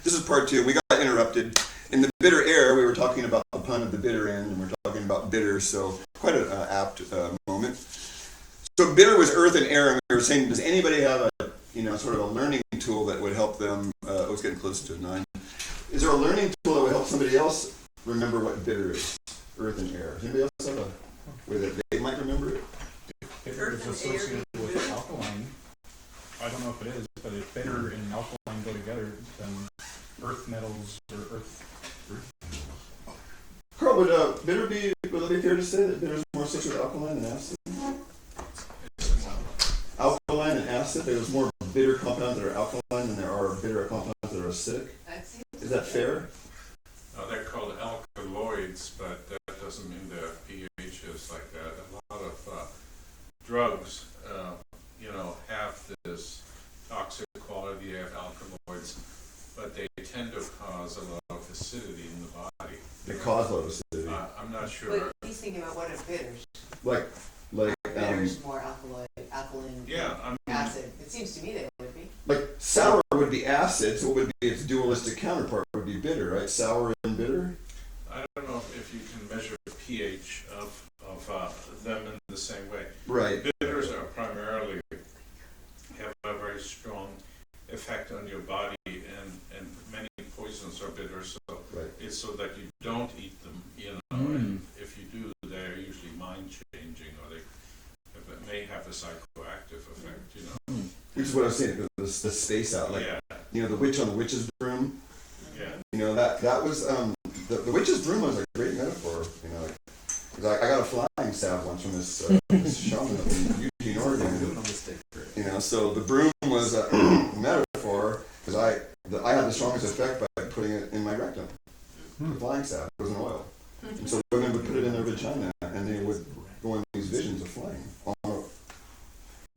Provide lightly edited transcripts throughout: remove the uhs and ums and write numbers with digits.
This is part 2. We got interrupted. In the bitter air, we were talking about the pun of the bitter end, and we're talking about bitter, so quite an apt moment. So bitter was earth and air, and we were saying, does anybody have a, sort of a learning tool that would help them? I was getting close to 9. Is there a learning tool that would help somebody else remember what bitter is? Earth and air. Does anybody else have a way that they might remember it? Bitter is associated with alkaline. I don't know if it is, but if bitter and alkaline go together, then earth metals or earth. Carl, would it be fair to say that bitter is more associated with alkaline than acid? Alkaline and acid, there's more bitter compounds that are alkaline than there are bitter compounds that are acidic. Is that fair? They're called alkaloids, but that doesn't mean their pH is like that. A lot of drugs, have this toxic quality. They have alkaloids, but they tend to cause a lot of acidity in the body. They cause a lot of acidity. I'm not sure. But he's thinking about what are bitters. Like Bitters more alkaline acid. It seems to me they would be. like sour would be acid, so what would be its dualistic counterpart would be bitter, right? Sour and bitter? I don't know if you can measure the pH of them in the same way. Right. Bitters are primarily have a very strong effect on your body, and many poisons are bitter, so Right. it's so that you don't eat them, and if you do, they're usually mind-changing, or they may have a psychoactive effect, Which is what I was saying, the space out, like, the witch on the witch's broom. Yeah. That was, the witch's broom was a great metaphor, 'cause I got a flying salve once from this shaman up in Eugene, Oregon. So the broom was a metaphor, because I had the strongest effect by putting it in my rectum. The flying salve was an oil. And so women would put it in their vagina, and they would go in these visions of flying.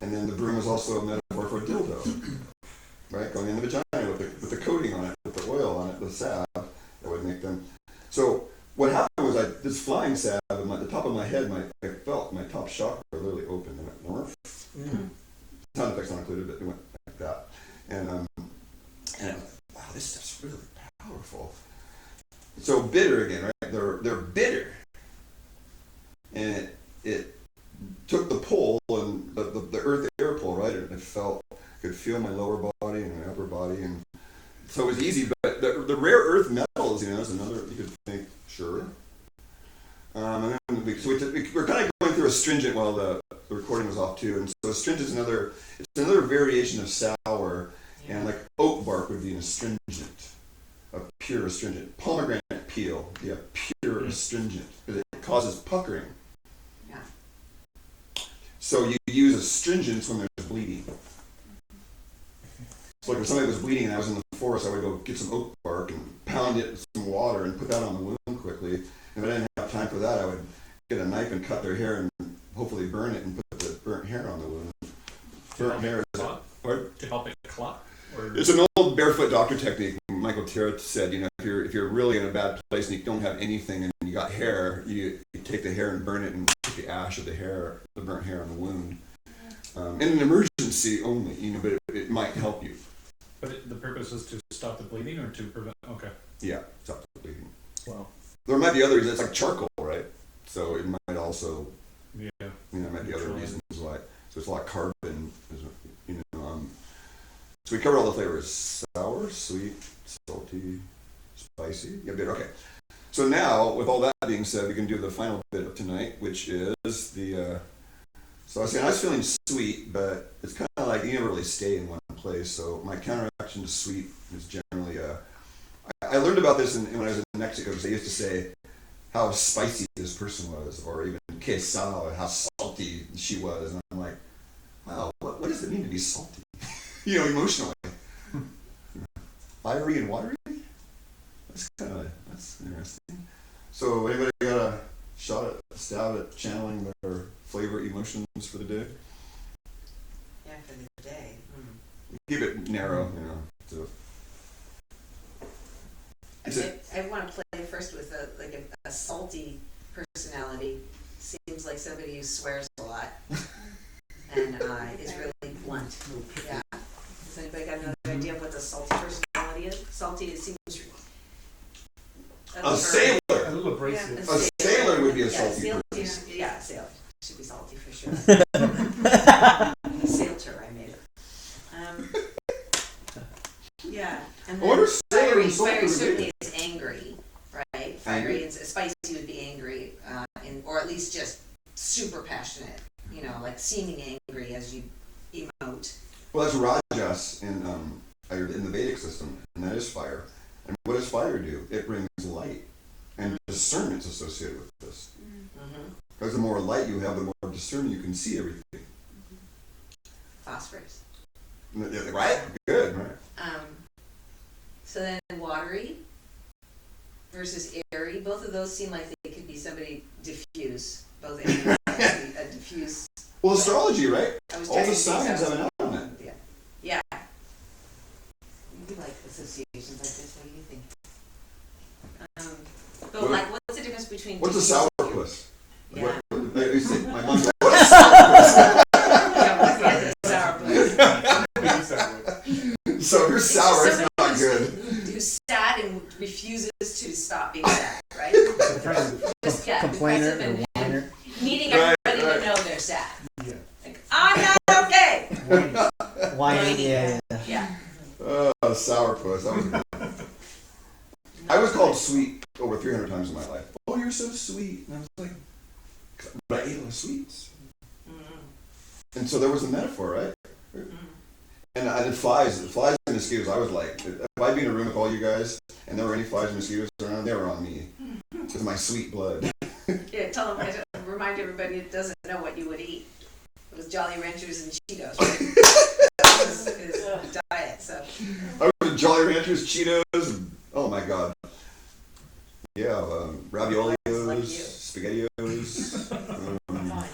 And then the broom was also a metaphor for a dildo, right? Going in the vagina with the coating on it, with the oil on it, the salve, that would make them. So what happened was this flying salve, and the top of my head, I felt my top chakra literally opened, and it went, sound effects not included, but it went like that. And I'm like, wow, this stuff's really powerful. So bitter again, right? They're bitter, and it took the pull and the earth air pull, right? And I could feel my lower body and my upper body, and so it was easy. But the rare earth metals, is another, you could think, sure. And then we're kind of going through astringent while the recording was off too, and so astringent is another variation of sour, and like oak bark would be an astringent, a pure astringent. Pomegranate peel, pure astringent, because it causes puckering. So you use astringents when there's bleeding. So like if somebody was bleeding and I was in the forest, I would go get some oak bark and pound it with some water and put that on the wound quickly. And if I didn't have time for that, I would get a knife and cut their hair and hopefully burn it and put the burnt hair on the wound. Burnt hair is to help it clot? It's an old barefoot doctor technique. Michael Tirith said, if you're really in a bad place and you don't have anything and you got hair, you take the hair and burn it and put the ash of the hair, the burnt hair on the wound. In an emergency only, but it might help you. But the purpose is to stop the bleeding or to prevent? Okay. Yeah, stop the bleeding. Wow. There might be others. It's like charcoal, right? So it might also, there might be other reasons why. So it's a lot of carbon, so we covered all the flavors: sour, sweet, salty, spicy. Yeah, bitter. Okay. So now, with all that being said, we can do the final bit of tonight, which is the. So I was saying I was feeling sweet, but it's kind of like you never really stay in one place. So my counteraction to sweet is generally I learned about this when I was in Mexico, because they used to say how spicy this person was, or even queso, how salty she was, and I'm like, wow, what does it mean to be salty? Emotionally. Fiery and watery? That's interesting. So anybody got a stab at channeling their flavor emotions for the day? Yeah, for the day. Keep it narrow, So. I want to play first with a salty personality. Seems like somebody who swears a lot and is really blunt. Yeah. Has anybody got another idea of what the salty personality is? salty, it seems. A sailor. A little abrasive. A sailor would be a Yeah, salty sailor, person. yeah, a sailor should be salty for sure. Sailor, I made it. Yeah, and I wonder then if sailor and salty fiery would certainly be. is angry, right? Angry? Fiery and spicy would be angry, or at least just super passionate, you know, like seeming angry as you emote. Well, that's Rajas in the Vedic system, and that is fire. And what does fire do? It brings light, and discernment's associated with this. Mm-hmm. Because the more light you have, the more discernment you can see everything. Phosphorus. Right? Good, right? So then watery versus airy, both of those seem like they could be somebody diffuse. Both airy and a diffuse. Well, astrology, right? I was All trying the to think signs that have was- an element. Yeah. Yeah. You like associations like this, what do you think? But What- like, what's the difference between What's a diffuse and- sourpuss? Yeah. You say, my mom's like, what's a sourpuss? Yeah, what's a sourpuss? So if you're sour, it's Somebody not who's- good. Who's sad and refuses to stop being sad, right? Just, yeah, Complainer depressive or and whiner. needing Right, everybody right. to know they're sad. Yeah. Like, I'm not okay. Whiny, Whiny. yeah. Yeah. Sourpuss. That was good. I was called sweet over 300 times in my life. Oh, you're so sweet. And I was like, but I ate a lot of sweets. Mm-hmm. And so there was a metaphor, right? Mm-hmm. And I did flies and mosquitoes. I was like, if I'd be in a room with all you guys and there were any flies and mosquitoes around, they were on me. With my sweet blood. Yeah, tell them, remind everybody that doesn't know what you would eat. It was Jolly Ranchers and Cheetos, right? That was his diet, so. I was with Jolly Ranchers, Cheetos, and oh my god. Yeah, raviolis, Like you. SpaghettiOs, Oh,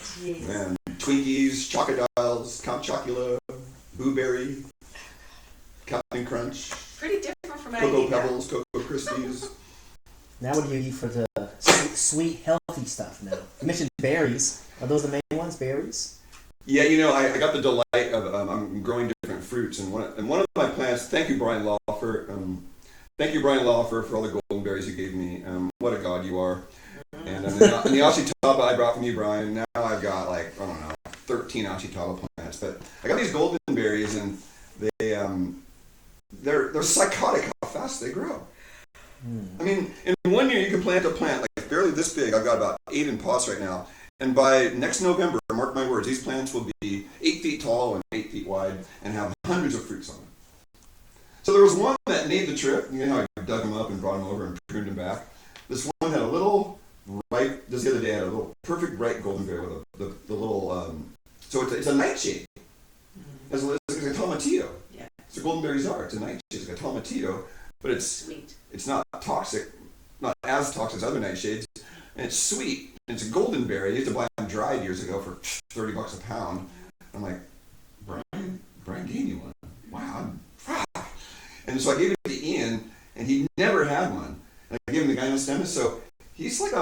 jeez. man, Twinkies, Chocodiles, Count Chocula, Blueberry, Captain Crunch, Pretty different from Cocoa anything. Pebbles, Cocoa Krispies. Now what do you eat for the sweet, healthy stuff now? You mentioned berries. Are those the main ones, berries? Yeah, you know, I got the delight of I'm growing different fruits, and one of my plants. Thank you, Brian Lawfer. Thank you, Brian Lawfer, for all the golden berries you gave me. What a god you are. And the Ashitaba I brought from you, Brian. Now I've got like I don't know 13 Ashitaba plants, but I got these golden berries, and they're psychotic how fast they grow. I mean, in 1 year you can plant a plant like barely this big. I've got about 8 in pots right now. And by next November, mark my words, these plants will be 8 feet tall and 8 feet wide and have hundreds of fruits on them. So there was one that made the trip. You know how I dug them up and brought them over and pruned them back? This one had a little ripe, just the other day, I had a little perfect ripe golden berry with the little, so it's a nightshade. It's a tomatillo. Yeah. So golden berries are. It's a nightshade. It's like a tomatillo, but Sweet. it's not toxic, not as toxic as other nightshades, and it's sweet. And it's a golden berry. I used to buy them dried years ago for $30 a pound. I'm like, Brian gave me one. Wow. And so I gave it to Ian, and he never had one. And I gave him the gynostomus. So he's like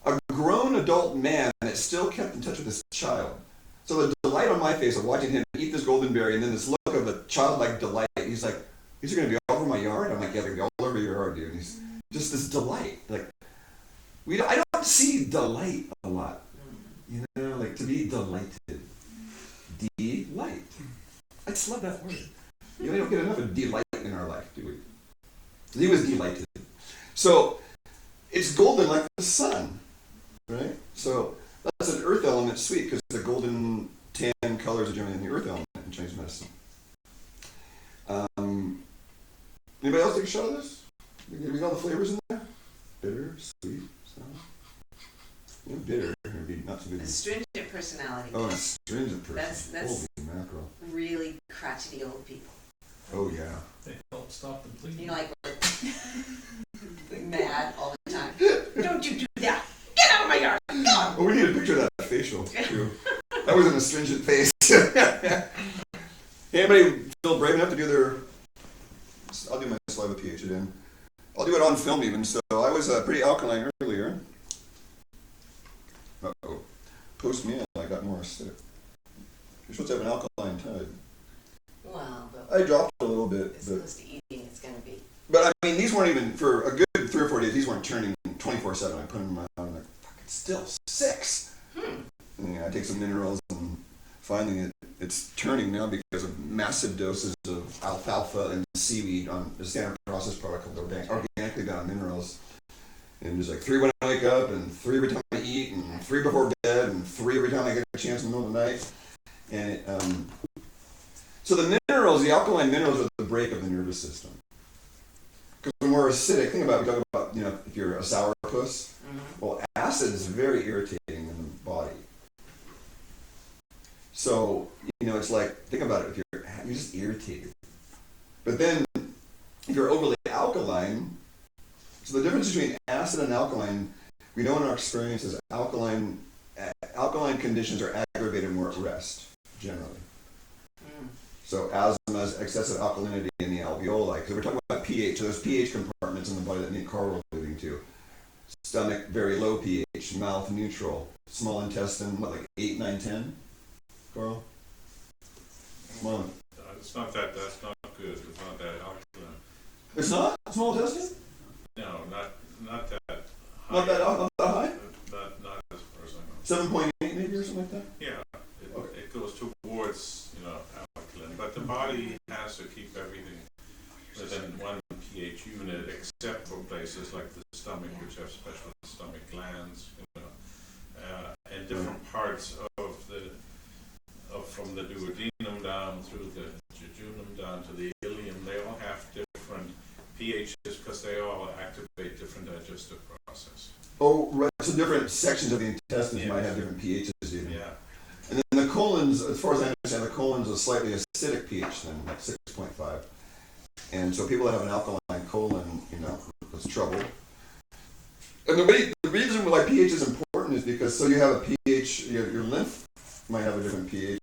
a grown adult man that still kept in touch with this child. So the delight on my face of watching him eat this golden berry, and then this look of a childlike delight. He's like, these are going to be all over my yard? I'm like, yeah, they're going to be all over your yard, dude. And he's just this delight. Like, I don't see delight a lot. You know, like to be delighted. Delight. I just love that word. You know, we don't get enough of delight in our life, do we? He was delighted. So, it's golden like the sun, right? So, that's an earth element sweet because the golden tan colors are generally in the earth element in Chinese medicine. Anybody else take a shot of this? We got all the flavors in there? Bitter, sweet, sour. You know, bitter would be not so good. Astringent personality. Oh, an astringent person. That's Holy mackerel. really crotchety old people. Oh, yeah. They help stop the bleeding. You know, like we're mad all the time. Don't you do that! Get out of my yard! Go! Oh, we need a picture of that facial, too. That was an astringent face. Anybody feel brave enough to do their... I'll do my saliva pH it in. I'll do it on film even, so I was pretty alkaline earlier. Uh-oh. Post-meal, I got more acidic. You're supposed to have an alkaline tide. Well, but I dropped a little bit, it's but supposed to eat But I mean, these weren't even, for a good 3 or 4 days, these weren't turning 24/7. I put them in my mouth and like, fuck, it's still 6. And, I take some minerals and finally it's turning now because of massive doses of alfalfa and seaweed on the standard process product called organically done minerals. And there's like 3 when I wake up, and 3 every time I eat, and 3 before bed, and 3 every time I get a chance in the middle of the night. And it, so the minerals, the alkaline minerals, are the break of the nervous system. Because when we're acidic, think about, we talk about, if you're a sourpuss, well, acid is very irritating in the body. So, it's like, think about it, if you're just irritated. But then, if you're overly alkaline, so the difference between acid and alkaline, we know in our experience is alkaline conditions are aggravated more at rest, generally. So asthma is excessive alkalinity in the alveoli. So we're talking about pH. So there's pH compartments in the body that me and Carl were alluding to. Stomach, very low pH. Mouth, neutral. Small intestine, like 8, 9, 10? Carl? Small. It's not that, that's not good. It's not that alkaline. It's not? Small intestine? No, not that high. Not that high? Not as far as I know. 7.8 maybe or something like that? Yeah, it goes towards, alkaline, but the body has to keep everything within 1 pH unit, except for places like the stomach, which have special stomach glands, and different parts of from the duodenum down through the jejunum down to the ileum. They all have different pHs because they all activate different digestive process. Oh, right. So different sections of the intestines might have different pHs even. Yeah. And then the colons, as far as I understand, the colon's a slightly acidic pH then, like 6.5. And so people that have an alkaline colon, it's trouble. And the reason why pH is important is because so you have a pH, your lymph might have a different pH,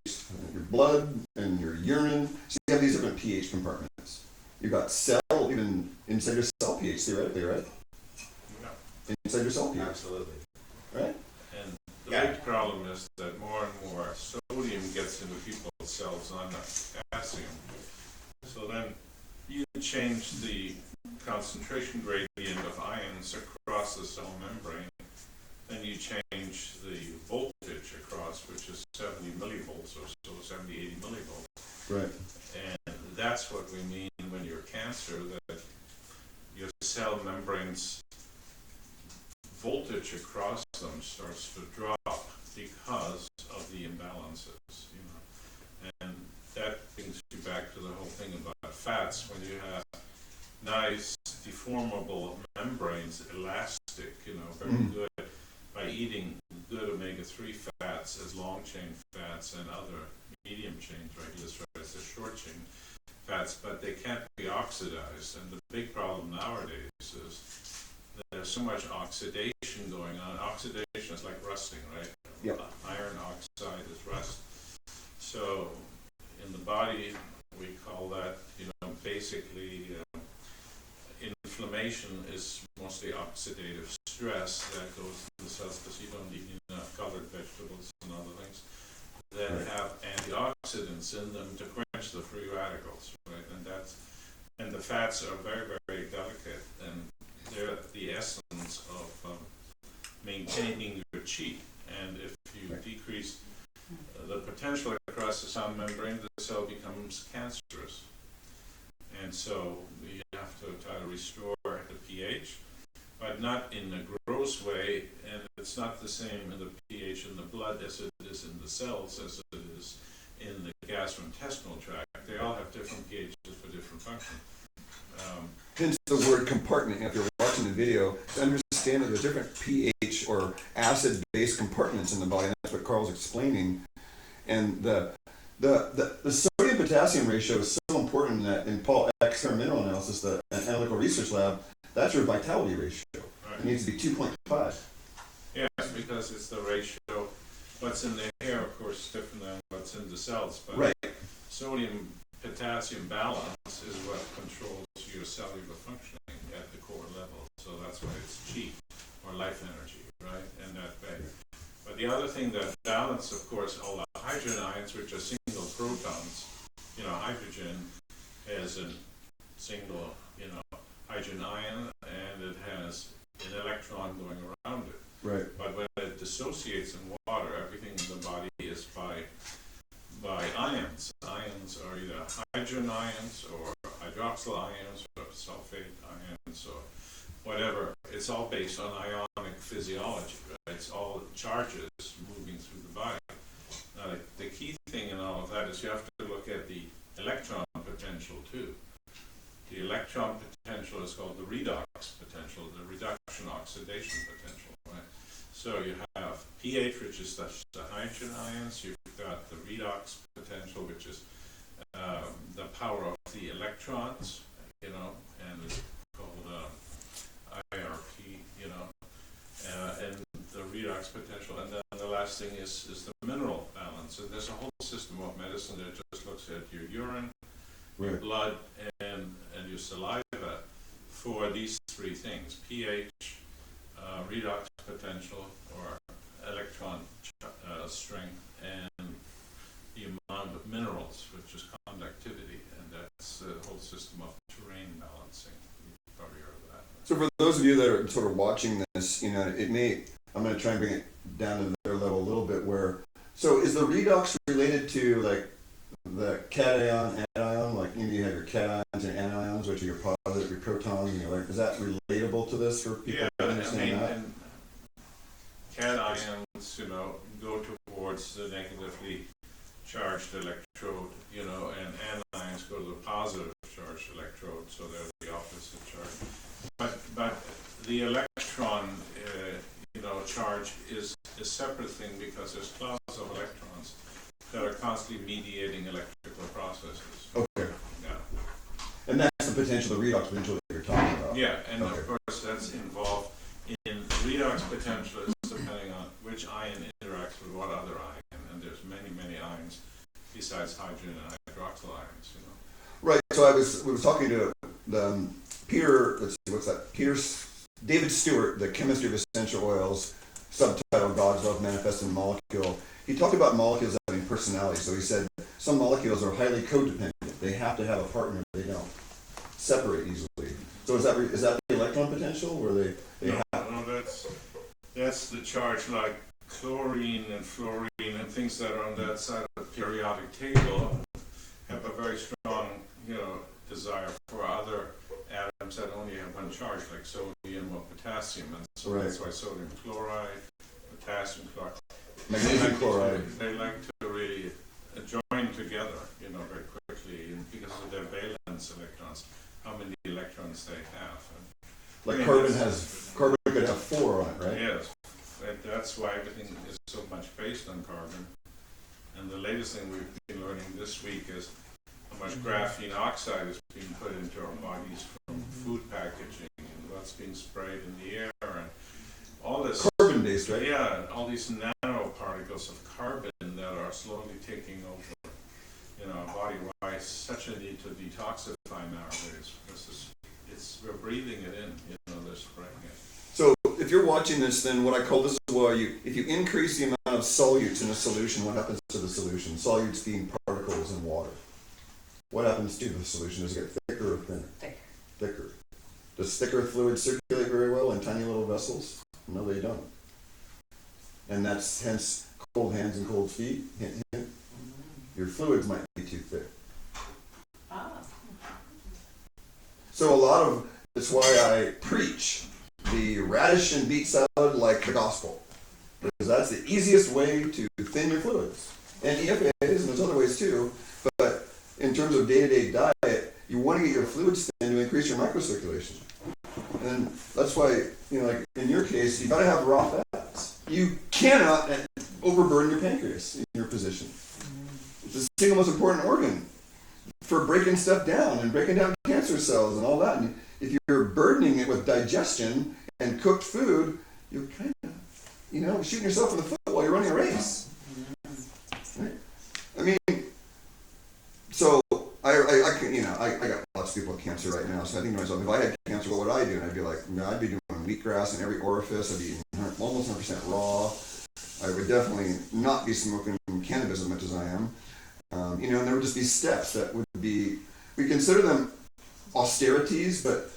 your blood and your urine. So you have these different pH compartments. You've got cell, even inside your cell pH theoretically, right? Yeah. Inside your cell pH. Absolutely. Right? And the big problem is that more and more sodium gets into people's cells, not enough potassium. So then you change the concentration gradient of ions across the cell membrane, then you change the voltage across, which is 70 millivolts or so, 70, 80 millivolts. Right. And that's what we mean when you're cancer, that your cell membranes voltage across them starts to drop because of the imbalances, and that brings you back to the whole thing about fats. When you have nice deformable membranes, elastic, very good, by eating good omega-3 fats as long-chain fats and other medium-chain triglycerides, the short-chain fats, but they can't be oxidized. And the big problem nowadays is there's so much oxidation going on. Oxidation is like rusting, right? Yep. Iron oxide is rust. So in the body, we call that, basically inflammation is mostly oxidative stress that goes in the cells because you don't eat enough colored vegetables and other things that have antioxidants in them to quench the free radicals, right? And the fats are very, very delicate, and they're the essence of maintaining your chi. And if you decrease the potential across the cell membrane, the cell becomes cancerous. And so you have to try to restore the pH, but not in a gross way, and it's not the same in the pH in the blood as it is in the cells, as it is in the gastrointestinal tract. They all have different pHs for different functions. Hence the word compartment. If you're watching the video, to understand that there's different pH or acid-based compartments in the body, and that's what Carl's explaining. And the sodium-potassium ratio is so important that in Paul Eck's mineral analysis, the analytical research lab, that's your vitality ratio. It needs to be 2.5. Yes, because it's the ratio. What's in the hair, of course, is different than what's in the cells, but sodium-potassium balance is what controls your cellular functioning at the core level. So that's why it's chi, or life energy, right? And that way. But the other thing that balance, of course, all the hydrogen ions, which are single protons. Hydrogen is a single, hydrogen ion and it has an electron going around it. Right. But when it dissociates in water, everything in the body is by ions. Ions are either hydrogen ions or hydroxyl ions or sulfate ions or whatever. It's all based on ionic physiology, right? It's all charges moving through the body. Now, the key thing in all of that is you have to look at the electron potential too. The electron potential is called the redox potential, the reduction oxidation potential, right? So you have pH, which is the hydrogen ions. You've got the redox potential, which is the power of the electrons, you know, and it's called IRP, you know, and the redox potential. And then the last thing is the mineral balance. And there's a whole system of medicine that just looks at your urine, your Right. blood, and your saliva for these three things: pH, redox potential, or electron strength, and the amount of minerals, which is conductivity, and that's the whole system of terrain balancing. You've probably heard of that. So for those of you that are sort of watching this, you know, I'm going to try and bring it down to their level a little bit so is the redox related to like the cation, anion, like you have your cations and anions, which are your positive, your protons, and is that relatable to this for people to understand that? And cations, you know, go towards the negatively charged electrode, you know, and anions go to the positive charged electrode, so they're the opposite charge. But the electron, you know, charge is a separate thing because there's clouds of electrons that are constantly mediating electrical processes. Okay. Yeah. And that's the potential, the redox potential that you're talking about. Yeah, and Okay. of course that's involved in redox potential is depending on which ion interacts with what other ion, and there's many, many ions besides hydrogen and hydroxyl ions, you know. Right. So we were talking to the Peter. Let's see, what's that? David Stewart, the chemistry of essential oils, subtitle "God's Love Manifested in Molecule." He talked about molecules having personality. So he said some molecules are highly codependent. They have to have a partner. They don't separate easily. So is that the electron potential, where they No, have? no, that's the charge like chlorine and fluorine and things that are on that side of the periodic table have a very strong, you know, desire for other atoms that only have one charge, like sodium or potassium, and so Right. that's why sodium chloride, potassium chloride, Magnesium chloride. they like to really join together, you know, very quickly, and because of their valence electrons, how many electrons they have. Like Yeah, carbon could have 4 on it, right? Yes, and that's why everything is so much based on carbon. And the latest thing we've been learning this week is how much graphene oxide is being put into our bodies from food packaging and what's being sprayed in the air and all this. Carbon based, right? Yeah, all these nanoparticles of carbon that are slowly taking over, you know, our body. Why such a need to detoxify nowadays? Because we're breathing it in, you know, they're spraying it. So if you're watching this, then what I call this is well, if you increase the amount of solutes in a solution, what happens to the solution? Solutes being particles in water. What happens to the solution? Does it get thicker or thinner? Thicker. Does thicker fluid circulate very well in tiny little vessels? No, they don't. And that's hence cold hands and cold feet. Hint, hint. Your fluids might be too thick. So that's why I preach the radish and beet salad like the gospel. Because that's the easiest way to thin your fluids. And EFAs, and there's other ways too, but in terms of day-to-day diet, you want to get your fluids thin to increase your microcirculation. And that's why, you know, like in your case, you gotta have raw fats. You cannot overburden your pancreas in your position. It's the single most important organ for breaking stuff down and breaking down cancer cells and all that. And if you're burdening it with digestion and cooked food, you're kind of, you know, shooting yourself in the foot while you're running a race. Right? I mean, so I can, you know, I got lots of people with cancer right now, so I think to myself, if I had cancer, what would I do? And I'd be like, you know, I'd be doing wheatgrass in every orifice. I'd be eating almost 100% raw. I would definitely not be smoking cannabis as much as I am. You know, and there would just be steps that would be, we consider them austerities, but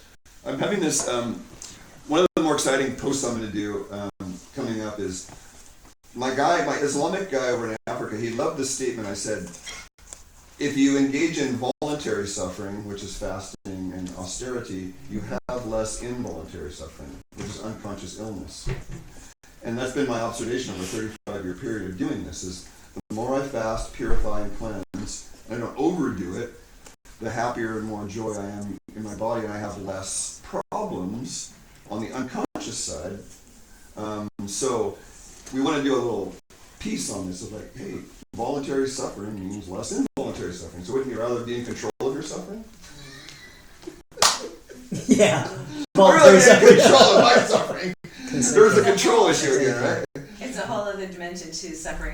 I'm having this, one of the more exciting posts I'm going to do coming up is my Islamic guy over in Africa, he loved this statement. I said, if you engage in voluntary suffering, which is fasting and austerity, you have less involuntary suffering, which is unconscious illness. And that's been my observation over a 35-year period of doing this, is the more I fast, purify, and cleanse, and I don't overdo it, the happier and more joy I am in my body, and I have less problems on the unconscious side. So we want to do a little piece on this of like, hey, voluntary suffering means less involuntary suffering. So wouldn't you rather be in control of your suffering? Yeah. Or rather be in control of my suffering. Consent. There's a control issue here, right? It's a whole other dimension to suffering